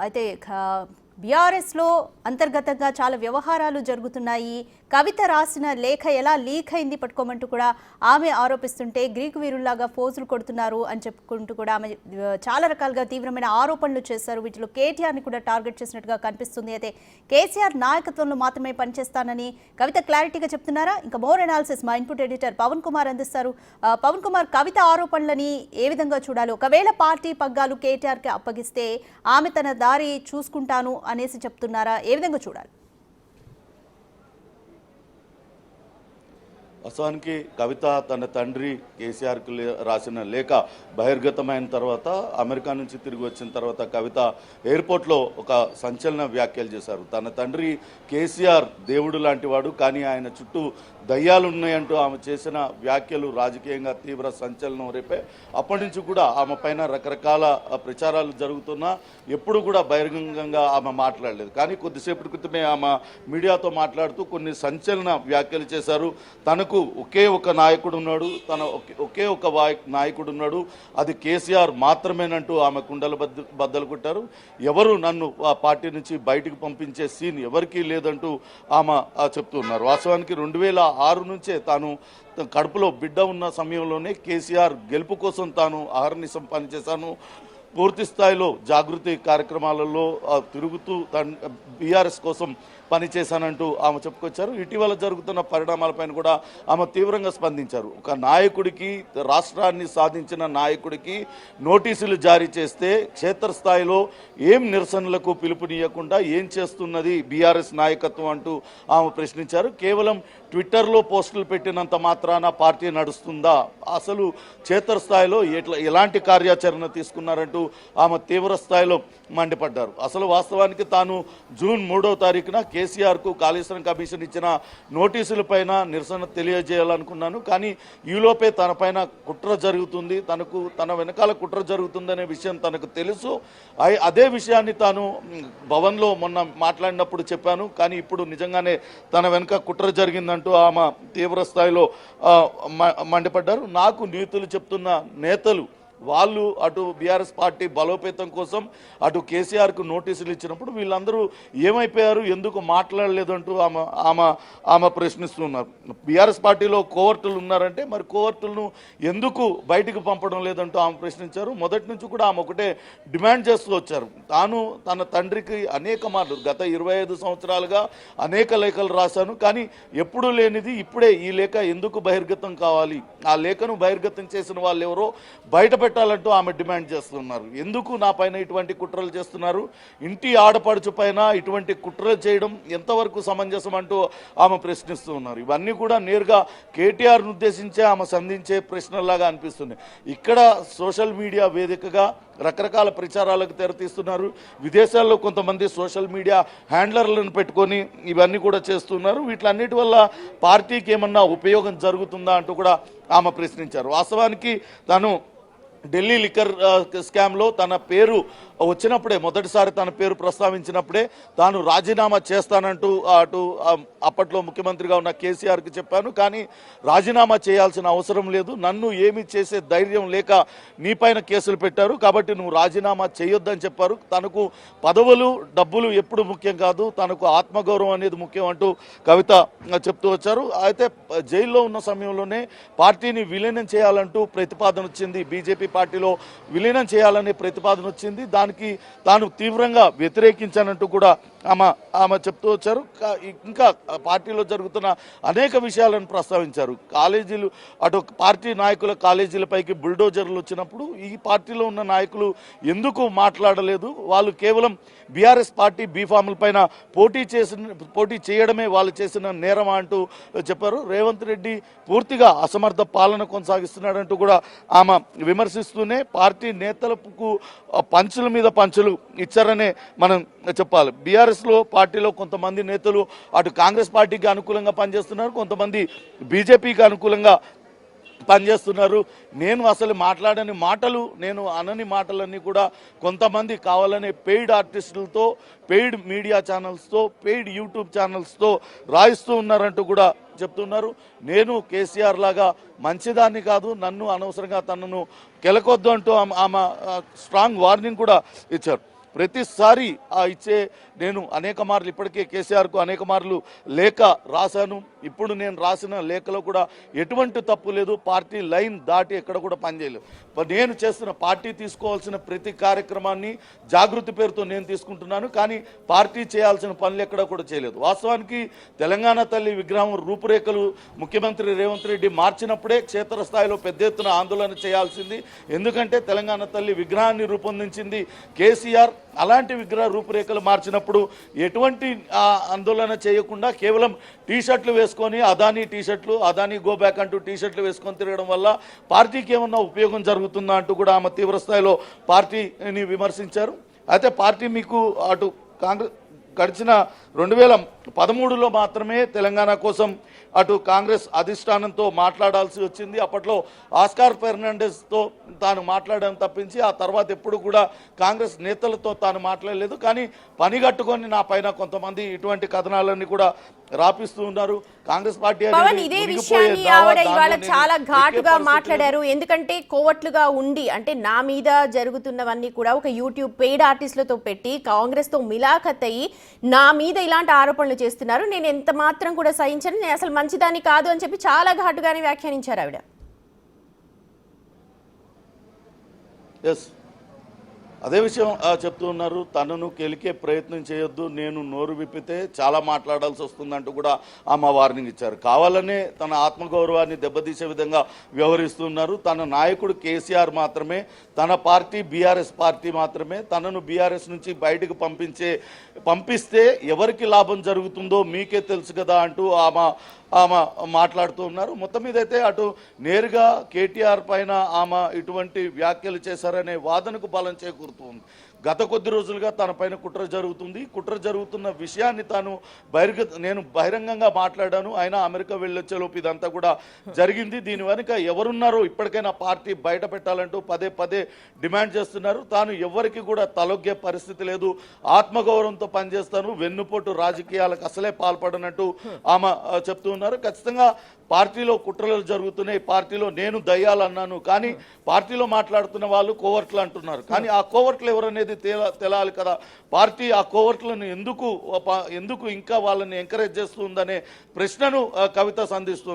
అయితే బీఆర్ఎస్లో అంతర్గతంగా చాలా వ్యవహారాలు జరుగుతున్నాయి. కవిత రాసిన లేఖ ఎలా లీక్ అయింది పట్టుకోమంటూ కూడా ఆమె ఆరోపిస్తుంటే గ్రీకు వీరుల్లాగా ఫోజులు కొడుతున్నారు అని చెప్పుకుంటూ కూడా ఆమె చాలా రకాలుగా తీవ్రమైన ఆరోపణలు చేశారు. వీటిలో కేటీఆర్ని కూడా టార్గెట్ చేసినట్టుగా కనిపిస్తుంది. అయితే కేసీఆర్ నాయకత్వంలో మాత్రమే పనిచేస్తానని కవిత క్లారిటీగా చెప్తున్నారా? ఇంకా మోర్ అనాలిసిస్ మా ఇన్పుట్ ఎడిటర్ పవన్ కుమార్ అందిస్తారు. పవన్ కుమార్, కవిత ఆరోపణలని ఏ విధంగా చూడాలి? ఒకవేళ పార్టీ పగ్గాలు కేటీఆర్కి అప్పగిస్తే ఆమె తన దారి చూసుకుంటాను అనేసి చెప్తున్నారా? ఏ విధంగా చూడాలి? వాస్తవానికి కవిత తన తండ్రి కేసీఆర్కి రాసిన లేఖ బహిర్గతమైన తర్వాత అమెరికా నుంచి తిరిగి వచ్చిన తర్వాత కవిత ఎయిర్పోర్ట్లో ఒక సంచలన వ్యాఖ్యలు చేశారు. తన తండ్రి కేసీఆర్ దేవుడు లాంటి వాడు, కానీ ఆయన చుట్టూ దయ్యాలు ఉన్నాయంటూ ఆమె చేసిన వ్యాఖ్యలు రాజకీయంగా తీవ్ర సంచలనం రేపే. అప్పటి నుంచి కూడా ఆమె పైన రకరకాల ప్రచారాలు జరుగుతున్నా ఎప్పుడు కూడా బహిరంగంగా ఆమె మాట్లాడలేదు. కానీ కొద్దిసేపటి క్రితమే ఆమె మీడియాతో మాట్లాడుతూ కొన్ని సంచలన వ్యాఖ్యలు చేశారు. తనకు ఒకే ఒక నాయకుడు ఉన్నాడు, ఒకే ఒక నాయకుడు ఉన్నాడు, అది కేసీఆర్ మాత్రమేనంటూ ఆమె కుండలు బద్దలు కొట్టారు. ఎవరు నన్ను ఆ పార్టీ నుంచి బయటికి పంపించే సీన్ ఎవరికీ లేదంటూ ఆమె చెప్తున్నారు. వాస్తవానికి 2006 నుంచే తాను కడుపులో బిడ్డ ఉన్న సమయంలోనే కేసీఆర్ గెలుపు కోసం తాను అహర్నిశం పనిచేశాను. పూర్తి స్థాయిలో జాగృతి కార్యక్రమాలలో తిరుగుతూ బీఆర్ఎస్ కోసం పనిచేశానంటూ ఆమె చెప్పుకొచ్చారు. ఇటీవల జరుగుతున్న పరిణామాలపైన కూడా ఆమె తీవ్రంగా స్పందించారు. ఒక నాయకుడికి, రాష్ట్రాన్ని సాధించిన నాయకుడికి నోటీసులు జారీ చేస్తే క్షేత్రస్థాయిలో ఏం నిరసనలకు పిలుపునియకుండా ఏం చేస్తున్నది బీఆర్ఎస్ నాయకత్వం అంటూ ఆమె ప్రశ్నించారు. కేవలం ట్విట్టర్లో పోస్టులు పెట్టినంత మాత్రాన పార్టీ నడుస్తుందా? అసలు క్షేత్రస్థాయిలో ఎలాంటి కార్యాచరణ తీసుకున్నారంటూ ఆమె తీవ్ర స్థాయిలో మండిపడ్డారు. అసలు వాస్తవానికి తాను జూన్ 3వ తారీఖున కేసీఆర్కు కాళేశ్వరం కమిషన్ ఇచ్చిన నోటీసులపైన నిరసన తెలియజేయాలనుకున్నాను. కానీ ఈలోపే తన పైన కుట్ర జరుగుతుంది, తన వెనకాల కుట్ర జరుగుతుందనే విషయం తనకు తెలుసు. అదే విషయాన్ని తాను భవన్లో మొన్న మాట్లాడినప్పుడు చెప్పాను. కానీ ఇప్పుడు నిజంగానే తన వెనక కుట్ర జరిగిందంటూ ఆమె తీవ్ర స్థాయిలో మండిపడ్డారు. నాకు నీతులు చెప్తున్న నేతలు వాళ్ళు అటు బీఆర్ఎస్ పార్టీ బలోపేతం కోసం అటు కేసీఆర్కు నోటీసులు ఇచ్చినప్పుడు వీళ్ళందరూ ఏమైపోయారు, ఎందుకు మాట్లాడలేదంటూ ఆమె ప్రశ్నిస్తున్నారు. బీఆర్ఎస్ పార్టీలో కోవర్టులు ఉన్నారంటే మరి కోవర్టులను ఎందుకు బయటికి పంపడం లేదంటూ ఆమె ప్రశ్నించారు. మొదటి నుంచి కూడా ఆమె ఒకటే డిమాండ్ చేస్తూ వచ్చారు. తాను తన తండ్రికి అనేక మార్లు గత 25 సంవత్సరాలుగా అనేక లేఖలు రాశాను, కానీ ఎప్పుడూ లేనిది ఇప్పుడే ఈ లేఖ ఎందుకు బహిర్గతం కావాలి? ఆ లేఖను బహిర్గతం చేసిన వాళ్ళు ఎవరో బయట పెట్టాలంటూ ఆమె డిమాండ్ చేస్తున్నారు. ఎందుకు నా పైన ఇటువంటి కుట్రలు చేస్తున్నారు? ఇంటి ఆడపడుచు పైన ఇటువంటి కుట్రలు చేయడం ఎంతవరకు సమంజసం అంటూ ఆమె ప్రశ్నిస్తూ ఉన్నారు. ఇవన్నీ కూడా నేరుగా కేటీఆర్ను ఉద్దేశించే ఆమె సంధించే ప్రశ్నలాగా అనిపిస్తుంది. ఇక్కడ సోషల్ మీడియా వేదికగా రకరకాల ప్రచారాలకు తెరతీస్తున్నారు. విదేశాల్లో కొంతమంది సోషల్ మీడియా హ్యాండ్లర్లను పెట్టుకొని ఇవన్నీ కూడా చేస్తున్నారు. వీటిలన్నిటి వల్ల పార్టీకి ఏమన్నా ఉపయోగం జరుగుతుందా అంటూ కూడా ఆమె ప్రశ్నించారు. వాస్తవానికి తాను ఢిల్లీ లిక్కర్ స్కామ్లో తన పేరు వచ్చినప్పుడే, మొదటిసారి తన పేరు ప్రస్తావించినప్పుడే తాను రాజీనామా చేస్తానంటూ అటు అప్పట్లో ముఖ్యమంత్రిగా ఉన్న కేసీఆర్కి చెప్పాను. కానీ రాజీనామా చేయాల్సిన అవసరం లేదు, నన్ను ఏమీ చేసే ధైర్యం లేక నీపైన కేసులు పెట్టారు, కాబట్టి నువ్వు రాజీనామా చేయొద్దని చెప్పారు. తనకు పదవులు, డబ్బులు ఎప్పుడు ముఖ్యం కాదు, తనకు ఆత్మగౌరవం అనేది ముఖ్యం అంటూ కవిత చెప్తూ వచ్చారు. అయితే జైల్లో ఉన్న సమయంలోనే పార్టీని విలీనం చేయాలంటూ ప్రతిపాదన వచ్చింది. బీజేపీ పార్టీలో విలీనం చేయాలనే ప్రతిపాదన వచ్చింది. దానికి తాను తీవ్రంగా వ్యతిరేకించానంటూ కూడా ఆమె చెప్తూ వచ్చారు. ఇంకా పార్టీలో జరుగుతున్న అనేక విషయాలను ప్రస్తావించారు. కాలేజీలు, అటు పార్టీ నాయకుల కాలేజీలపైకి బుల్డోజర్లు వచ్చినప్పుడు ఈ పార్టీలో ఉన్న నాయకులు ఎందుకు మాట్లాడలేదు? వాళ్ళు కేవలం బీఆర్ఎస్ పార్టీ బీఫాముల పైన పోటీ చేయడమే వాళ్ళు చేసిన నేరం అంటూ చెప్పారు. రేవంత్ రెడ్డి పూర్తిగా అసమర్థ పాలన కొనసాగిస్తున్నాడంటూ కూడా ఆమె విమర్శిస్తూనే పార్టీ నేతలకు పంచుల మీద పంచులు ఇచ్చారనే మనం చెప్పాలి. బీఆర్ఎస్లో పార్టీలో కొంతమంది నేతలు అటు కాంగ్రెస్ పార్టీకి అనుకూలంగా పనిచేస్తున్నారు, కొంతమంది బీజేపీకి అనుకూలంగా పనిచేస్తున్నారు. నేను అసలు మాట్లాడని మాటలు, నేను అనని మాటలన్నీ కూడా కొంతమంది కావాలనే పెయిడ్ ఆర్టిస్టులతో, పెయిడ్ మీడియా ఛానల్స్తో, పెయిడ్ యూట్యూబ్ ఛానల్స్తో రాయిస్తూ ఉన్నారంటూ కూడా చెప్తున్నారు. నేను కేసీఆర్ లాగా మంచిదాన్ని కాదు, నన్ను అనవసరంగా తనను కెలకొద్దు అంటూ ఆమె స్ట్రాంగ్ వార్నింగ్ కూడా ఇచ్చారు. ప్రతిసారి ఇచ్చే నేను అనేక మార్లు ఇప్పటికే కేసీఆర్కు అనేక మార్లు లేఖ రాశాను. ఇప్పుడు నేను రాసిన లేఖలో కూడా ఎటువంటి తప్పు లేదు. పార్టీ లైన్ దాటి ఎక్కడ కూడా పనిచేయలేదు. నేను చేస్తున్న పార్టీ తీసుకోవాల్సిన ప్రతి కార్యక్రమాన్ని జాగృతి పేరుతో నేను తీసుకుంటున్నాను. కానీ పార్టీ చేయాల్సిన పనులు ఎక్కడ కూడా చేయలేదు. వాస్తవానికి తెలంగాణ తల్లి విగ్రహం రూపురేఖలు ముఖ్యమంత్రి రేవంత్ రెడ్డి మార్చినప్పుడే క్షేత్రస్థాయిలో పెద్ద ఎత్తున ఆందోళన చేయాల్సింది. ఎందుకంటే తెలంగాణ తల్లి విగ్రహాన్ని రూపొందించింది కేసీఆర్. అలాంటి విగ్రహ రూపురేఖలు మార్చినప్పుడు ఎటువంటి ఆందోళన చేయకుండా కేవలం టీషర్ట్లు వేసుకొని అదానీ టీషర్ట్లు, అదానీ గో బ్యాక్ అంటూ టీషర్ట్లు వేసుకొని తిరగడం వల్ల పార్టీకి ఏమన్నా ఉపయోగం జరుగుతుందా అంటూ కూడా ఆమె తీవ్రస్థాయిలో పార్టీని విమర్శించారు. అయితే పార్టీ మీకు అటు కాంగ్రెస్ గడిచిన 2013లో మాత్రమే తెలంగాణ కోసం అటు కాంగ్రెస్ అధిష్టానంతో మాట్లాడాల్సి వచ్చింది. అప్పట్లో ఆస్కార్ ఫెర్నాండెస్తో తాను మాట్లాడడం తప్పించి ఆ తర్వాత ఎప్పుడు కూడా కాంగ్రెస్ నేతలతో తాను మాట్లాడలేదు. కానీ పని కట్టుకొని నా పైన కొంతమంది ఇటువంటి కథనాలన్నీ కూడా రాపిస్తూ ఉన్నారు. కాంగ్రెస్ పార్టీ పవన్ ఇదే విషయాన్ని ఆవిడ ఇవాళ చాలా ఘాటుగా మాట్లాడారు. ఎందుకంటే కోవట్లుగా ఉండి అంటే నా మీద జరుగుతున్నవన్నీ కూడా ఒక యూట్యూబ్ పెయిడ్ ఆర్టిస్టులతో పెట్టి కాంగ్రెస్ తో మిలాఖత్ అయ్యి నా మీద ఇలాంటి ఆరోపణలు చేస్తున్నారు, నేను ఎంత మాత్రం కూడా సహించను, నేను అసలు మంచిదాన్ని కాదు అని చెప్పి చాలా ఘాటుగానే వ్యాఖ్యానించారు ఆవిడ. అదే విషయం చెప్తూ ఉన్నారు. తనను కెలికే ప్రయత్నం చేయొద్దు, నేను నోరు విప్పితే చాలా మాట్లాడాల్సి వస్తుందంటూ కూడా ఆమె వార్నింగ్ ఇచ్చారు. కావాలనే తన ఆత్మగౌరవాన్ని దెబ్బతీసే విధంగా వ్యవహరిస్తున్నారు. తన నాయకుడు కేసీఆర్ మాత్రమే, తన పార్టీ బీఆర్ఎస్ పార్టీ మాత్రమే తనను బీఆర్ఎస్ నుంచి బయటకు పంపిస్తే ఎవరికి లాభం జరుగుతుందో మీకే తెలుసు కదా అంటూ ఆమె మాట్లాడుతూ ఉన్నారు. మొత్తం మీద అయితే అటు నేరుగా కేటీఆర్ పైన ఆమె ఇటువంటి వ్యాఖ్యలు చేశారనే వాదనకు బలం చేకూరుతుంది. గత కొద్ది రోజులుగా తన పైన కుట్ర జరుగుతుంది. కుట్ర జరుగుతున్న విషయాన్ని తాను నేను బహిరంగంగా మాట్లాడాను. ఆయన అమెరికా వెళ్ళొచ్చేలోపు ఇదంతా కూడా జరిగింది. దీని వెనుక ఎవరున్నారో ఇప్పటికైనా పార్టీ బయట పెట్టాలంటూ పదే పదే డిమాండ్ చేస్తున్నారు. తాను ఎవరికి కూడా తలొగ్గే పరిస్థితి లేదు, ఆత్మగౌరవంతో పనిచేస్తాను, వెన్నుపోటు రాజకీయాలకు అసలే పాల్పడనట్టు ఆమె చెప్తూ ఉన్నారు. ఖచ్చితంగా పార్టీలో కుట్రలు జరుగుతున్నాయి, పార్టీలో నేను దయ్యాలన్నాను, కానీ పార్టీలో మాట్లాడుతున్న వాళ్ళు కోవర్ట్లు అంటున్నారు. కానీ ఆ కోవర్ట్లు ఎవరనేది తెలాలి కదా. పార్టీ ఆ కోవర్ట్లను ఎందుకు ఇంకా వాళ్ళని ఎంకరేజ్ చేస్తుందనే ప్రశ్నను కవిత సంధిస్తుంది.